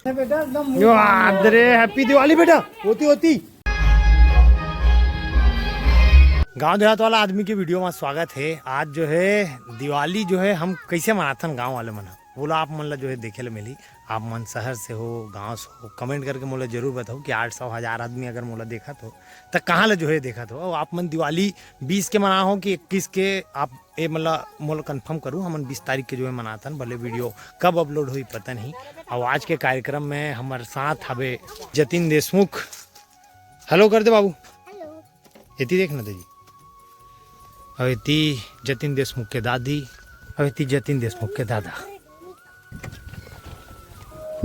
बेटा एकदम अरे हैप्पी दिवाली बेटा। होती होती गांव देहात वाला आदमी की वीडियो में स्वागत है। आज जो है दिवाली जो है हम कैसे मनाथन गांव वाले मना बोला आप मन ला जो है देखे ले मिली। आप मन शहर से हो गांव से हो कमेंट करके मोला जरूर बताओ कि 800,000 आदमी अगर मोला देखा तो कहाँ ला जो है देखा तो आप मन दिवाली 20 के मना हो कि 21 के आप ये मतलब मोला कंफर्म करूँ। हम 20 तारीख के जो है मनाथन भले वीडियो कब अपलोड हुई पता नहीं। और आज के कार्यक्रम में हमारे साथ हवे जतिन देशमुख। हेलो कर दे बाबू। इति देखना दे जी। अवेती जतिन देशमुख के दादी, अवेती जतिन देशमुख के दादा।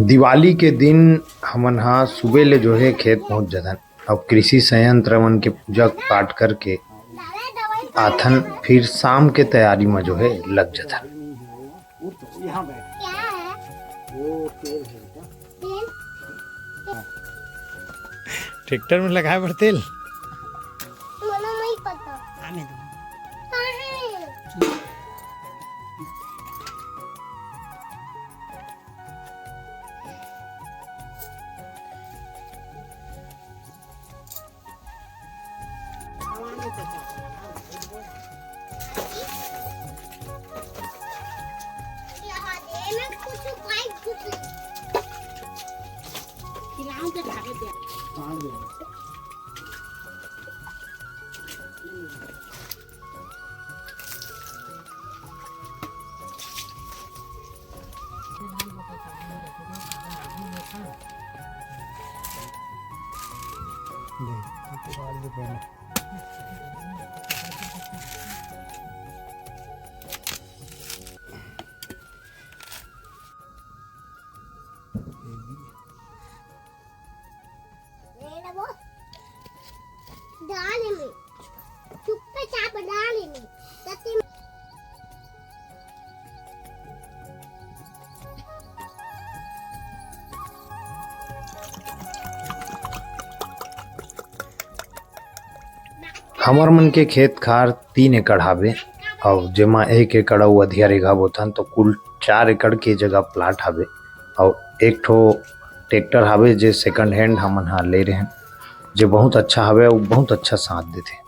दिवाली के दिन हमन हा सुबह ले जो है खेत पहुंच जाथन। अब कृषि संयंत्र मन के पूजा पाठ करके आथन, फिर शाम के तैयारी में जो है लग जाथन। ट्रैक्टर में लगाए पर तेल डाले में चुप्पे चाप डाले में सती हमर मन के खेत खार 3 एकड़ हावे और जेमा 1 एकड़ अउ अधिया रेखा बोथन तो कुल 4 एकड़ के जगह प्लाट हावे। और एक ठो ट्रैक्टर हावे जे सेकंड हैंड हमन हा ले रहे हैं, जो बहुत अच्छा हावे और बहुत अच्छा साथ देते।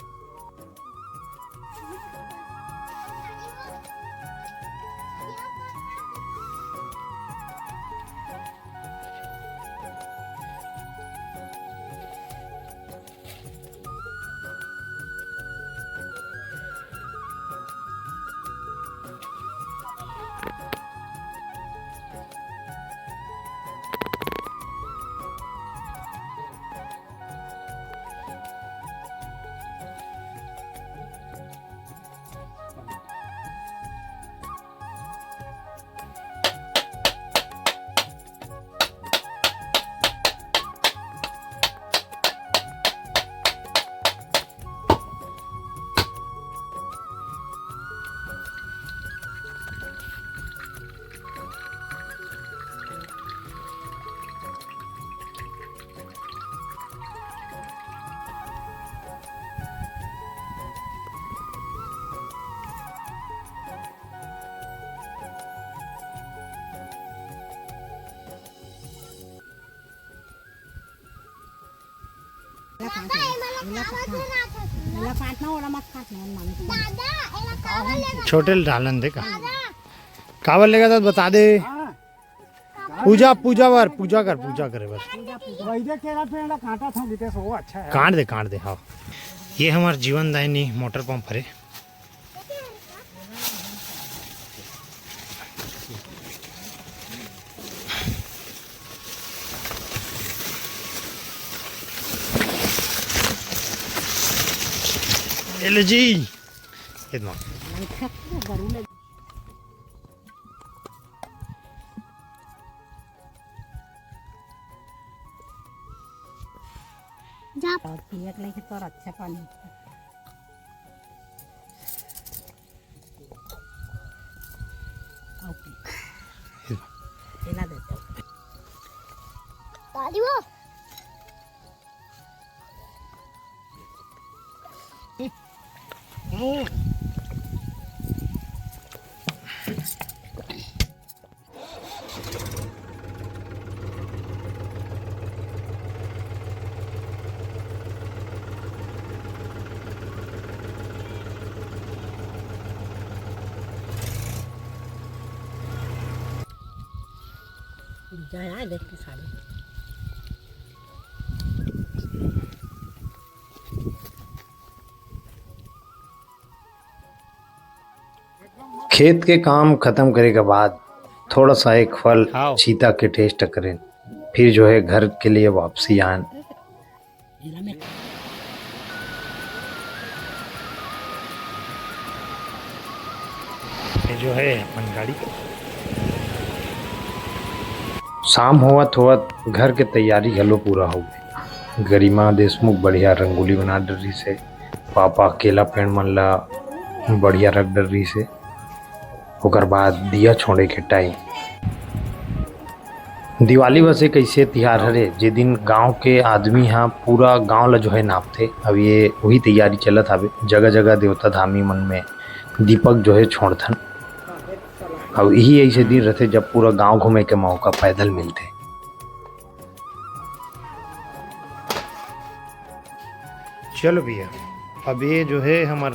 छोटे डालन दे का कावर लेगा तो बता दे। पूजा पूजा बर पूजा करे बर काट दे हाँ। ये हमार जीवन दायनी मोटर पंप है। ले जी इतना जा पियक लेके तो अच्छा पानी इला देते दादी वो जाए आए देख के साड़ी खेत के काम खत्म करे के बाद थोड़ा सा एक फल खाओ। चीता के टेस्ट करें, फिर जो है घर के लिए वापसी आन। जिला में ये जो है अपन गाड़ी शाम होवत होवत घर के तैयारी घलो पूरा हो गई। गरिमा देशमुख बढ़िया रंगोली बना डरी से, पापा केला पेड़ मन ला बढ़िया रख डरी से। ओकर बाद दिया छोड़े के टाइम दिवाली बस एक ऐसे तिहार हरे जे दिन गांव के आदमी हाँ पूरा गांव ला जो है नापथे। अब ये वही तैयारी चलत हवे, जगह जगह देवता धामी मन में दीपक जो है छोड़थन। अब यही ऐसे दिन रहते जब पूरा गांव घूमे के मौका पैदल मिलते। चलो भैया, अब ये जो है हमार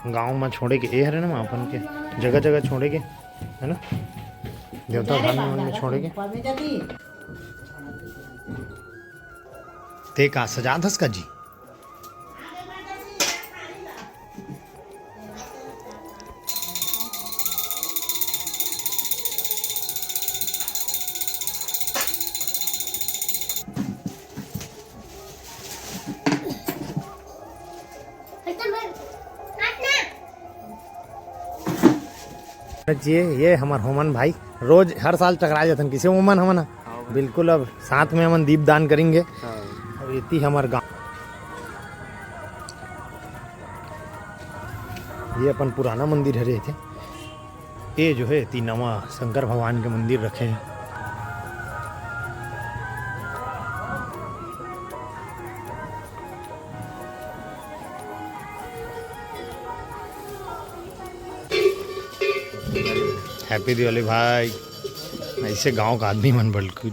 गांव में छोड़े के ए हरे ना अपन के जगह जगह छोड़े के है ना, देवता धामी मन में छोड़े के ते का सजा दस का जी। ये हमार होमन भाई रोज हर साल टकरा जाते किसी होमन हमन बिल्कुल। अब साथ में हमन दीप दान करेंगे। अब इतनी हमार गाँव ये अपन पुराना मंदिर हरे थे। ये जो है तीन नवा शंकर भगवान के मंदिर रखे हैं। हैप्पी दिवाली भाई। ऐसे गांव का आदमी मन बिल्कुल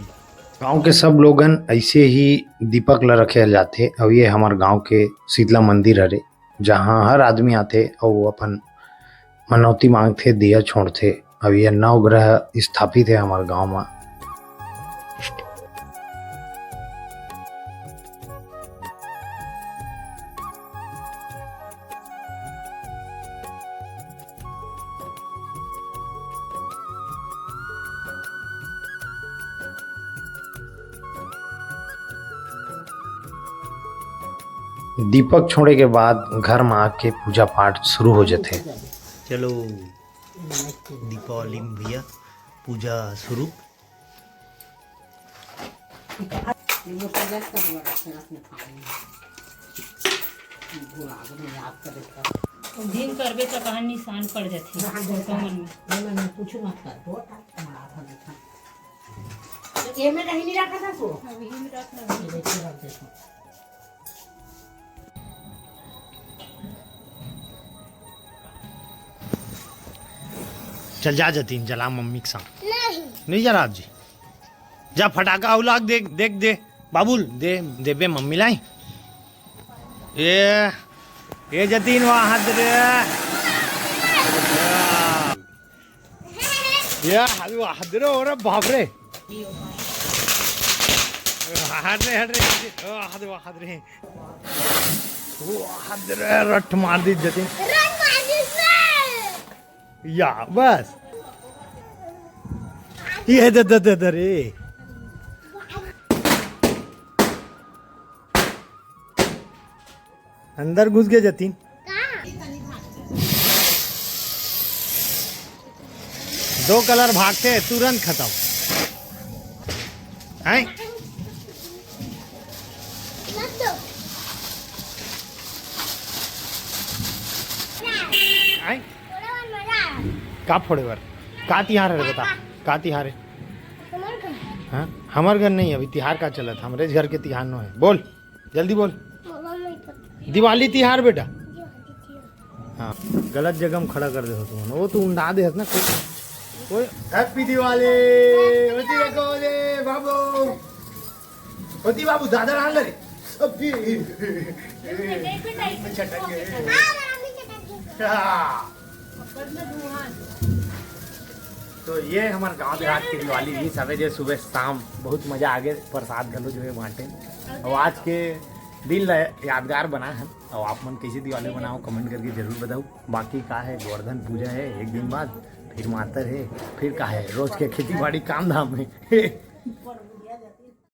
गांव के सब लोगन ऐसे ही दीपक ला रखे जाते। अब ये हमार गांव के शीतला मंदिर हरे जहाँ हर आदमी आते और वो अपन मनौती मांगते, दिया छोड़ते। अब ये नवग्रह स्थापित है हमारे गांव में। दीपक छोड़े के बाद घर में आके पूजा पाठ शुरू हो जाते। चलो दीपावली में भैया पूजा शुरू। दिन करबे तो कहाँ निशान पड़ जाते फोटो मन में कुछ मत कर तो ये में नहीं रखा था सो अभी में रख दे। चल जा जतीन जला मम्मी के साथ। नहीं जरा आप जी जा फटाका उलाग देख देख दे बाबुल दे दे बे मम्मी लाई। ये जतीन वहाँ हाथ दे ये हाथ दे रे बाप रे हाथ रे हाथ रे वो हाथ रे रट मार दी जतीन या बस ये दे रे अंदर घुस गए जतीन। दो कलर भागते तुरंत खत्म हैं। का फोड़े बर का तिहार है बता का तिहार है। हाँ हमार घर नहीं अभी तिहार का चलत हमरे घर के तिहार नो है। बोल जल्दी बोल। दिवाली तिहार बेटा। हाँ गलत जगह में खड़ा कर दे हो तुम वो तू उड़ा दे ना कोई। हैप्पी दिवाली होती रखो दे बाबू होती बाबू दादा रान रे अभी तो ये हमारे गांव देहात की दिवाली भी सवे जे सुबह शाम बहुत मजा आगे प्रसाद घलो जो है बांटे और आज के दिन ला यादगार बना है। और आप मन कैसे दिवाली बनाओ कमेंट करके जरूर बताओ। बाकी का है गोवर्धन पूजा है एक दिन बाद, फिर मातर है, फिर का है रोज के खेती बाड़ी काम धाम है